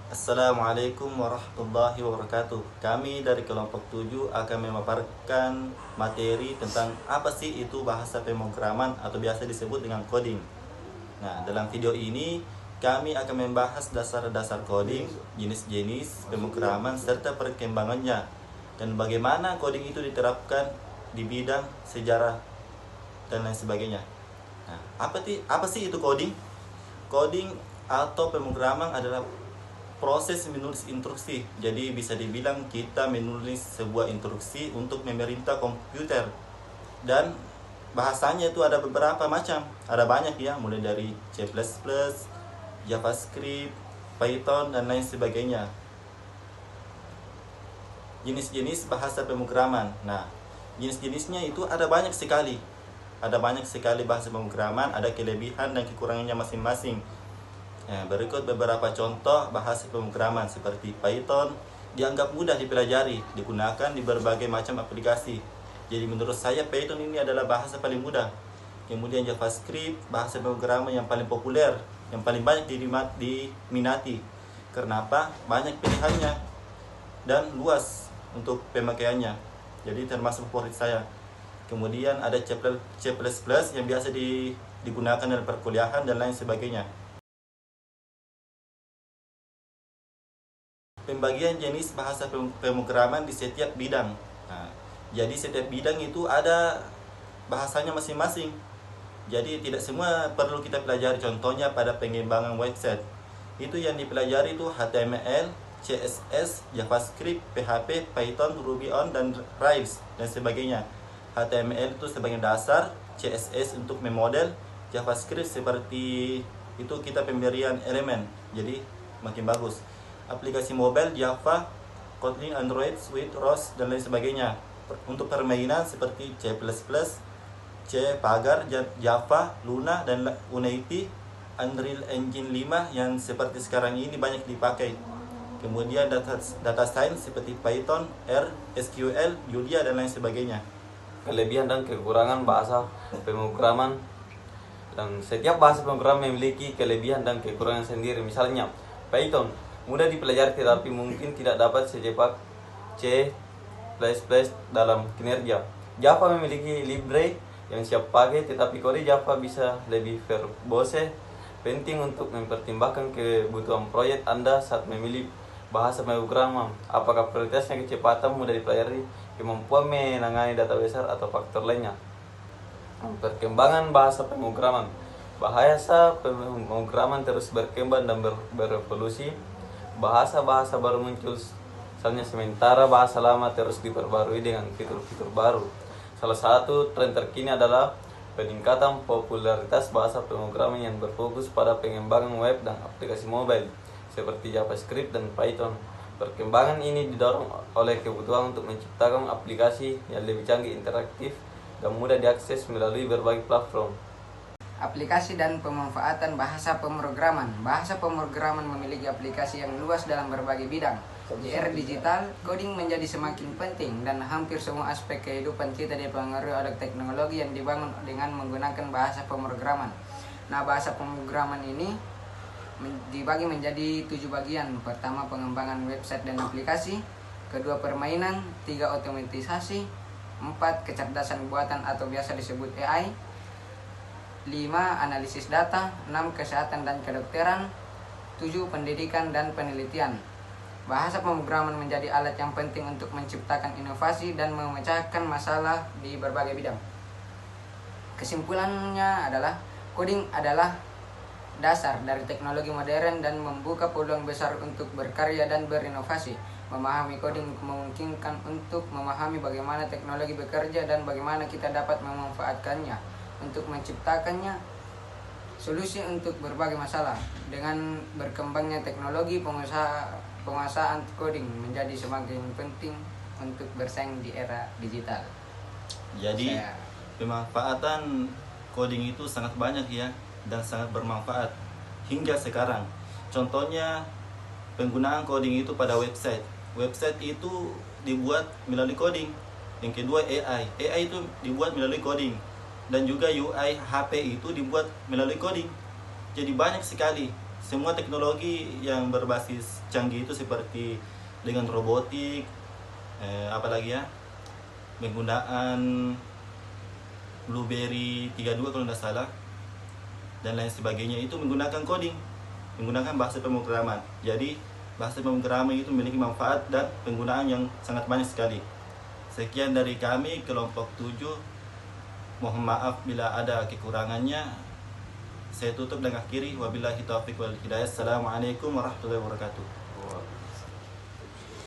Assalamualaikum warahmatullahi wabarakatuh. Kami dari kelompok 7 akan memaparkan materi tentang apa sih itu bahasa pemrograman atau biasa disebut dengan coding. Nah, dalam video ini kami akan membahas dasar-dasar coding, jenis-jenis pemrograman serta perkembangannya dan bagaimana coding itu diterapkan di bidang sejarah dan lain sebagainya. Nah, apa sih itu coding? Coding atau pemrograman adalah proses menulis instruksi. Jadi bisa dibilang kita menulis sebuah instruksi untuk memerintah komputer. Dan bahasanya itu ada beberapa macam. Ada banyak ya, mulai dari C++, JavaScript, Python dan lain sebagainya. Jenis-jenis bahasa pemrograman. Nah, jenis-jenisnya itu ada banyak sekali. Ada banyak sekali bahasa pemrograman, ada kelebihan dan kekurangannya masing-masing. Nah, berikut beberapa contoh bahasa pemrograman seperti Python dianggap mudah dipelajari, digunakan di berbagai macam aplikasi. Jadi menurut saya Python ini adalah bahasa paling mudah. Kemudian JavaScript, bahasa pemrograman yang paling populer, yang paling banyak diminati. Karena apa? Banyak pilihannya dan luas untuk pemakaiannya. Jadi termasuk favorit saya. Kemudian ada C++ yang biasa digunakan dalam perkuliahan dan lain sebagainya. Pembagian jenis bahasa pemrograman di setiap bidang. Nah, jadi setiap bidang itu ada bahasanya masing-masing. Jadi tidak semua perlu kita pelajari. Contohnya pada pengembangan website. Itu yang dipelajari itu HTML, CSS, JavaScript, PHP, Python, Ruby on dan Rails dan sebagainya. HTML itu sebagai dasar, CSS untuk memodel, JavaScript seperti itu kita pemberian elemen. Jadi makin bagus. Aplikasi mobile Java, Kotlin, Android, Swift, ROS dan lain sebagainya. Untuk permainan seperti C++, C, Pagar, Java, Luna dan Unity, Unreal Engine 5 yang seperti sekarang ini banyak dipakai. Kemudian data science seperti Python, R, SQL, Julia dan lain sebagainya. Kelebihan dan kekurangan bahasa pemrograman. Dan setiap bahasa pemrograman memiliki kelebihan dan kekurangan sendiri. Misalnya Python mudah dipelajari tetapi mungkin tidak dapat secepat C++ dalam kinerja. Java memiliki library yang siap pakai tetapi kode Java bisa lebih verbose. Penting untuk mempertimbangkan kebutuhan proyek Anda saat memilih bahasa pemrograman. Apakah prioritasnya kecepatan, mudah dipelajari, kemampuan menangani data besar atau faktor lainnya. Perkembangan bahasa pemrograman. Bahasa pemrograman terus berkembang dan berevolusi. Bahasa-bahasa baru muncul, misalnya sementara bahasa lama terus diperbarui dengan fitur-fitur baru. Salah satu tren terkini adalah peningkatan popularitas bahasa pemrograman yang berfokus pada pengembangan web dan aplikasi mobile seperti JavaScript dan Python. Perkembangan ini didorong oleh kebutuhan untuk menciptakan aplikasi yang lebih canggih, interaktif, dan mudah diakses melalui berbagai platform. Aplikasi dan pemanfaatan bahasa pemrograman. Bahasa pemrograman memiliki aplikasi yang luas dalam berbagai bidang. Di era digital, coding menjadi semakin penting dan hampir semua aspek kehidupan kita dipengaruhi oleh teknologi yang dibangun dengan menggunakan bahasa pemrograman. Nah, bahasa pemrograman ini dibagi menjadi 7 bagian. Pertama, pengembangan website dan aplikasi. Kedua, permainan. 3, otomatisasi. 4, kecerdasan buatan atau biasa disebut AI. 5, analisis data. 6, kesehatan dan kedokteran. 7, pendidikan dan penelitian. Bahasa pemrograman menjadi alat yang penting untuk menciptakan inovasi dan memecahkan masalah di berbagai bidang. Kesimpulannya adalah coding adalah dasar dari teknologi modern dan membuka peluang besar untuk berkarya dan berinovasi. Memahami coding memungkinkan untuk memahami bagaimana teknologi bekerja dan bagaimana kita dapat memanfaatkannya untuk menciptakannya solusi untuk berbagai masalah. Dengan berkembangnya teknologi, penguasaan coding menjadi semakin penting untuk bersaing di era digital. Jadi pemanfaatan coding itu sangat banyak ya dan sangat bermanfaat hingga sekarang. Contohnya penggunaan coding itu pada website. Website itu dibuat melalui coding. Yang kedua AI. AI itu dibuat melalui coding. Dan juga UI HP itu dibuat melalui coding. Jadi banyak sekali semua teknologi yang berbasis canggih itu seperti dengan robotik, apalagi ya, penggunaan Blueberry 32 kalau tidak salah, dan lain sebagainya itu menggunakan coding, menggunakan bahasa pemrograman. Jadi bahasa pemrograman itu memiliki manfaat dan penggunaan yang sangat banyak sekali. Sekian dari kami kelompok 7. Mohon maaf bila ada kekurangannya. Saya tutup dan akhiri. Wabillahi taufiq wal hidayah. Assalamualaikum warahmatullahi wabarakatuh.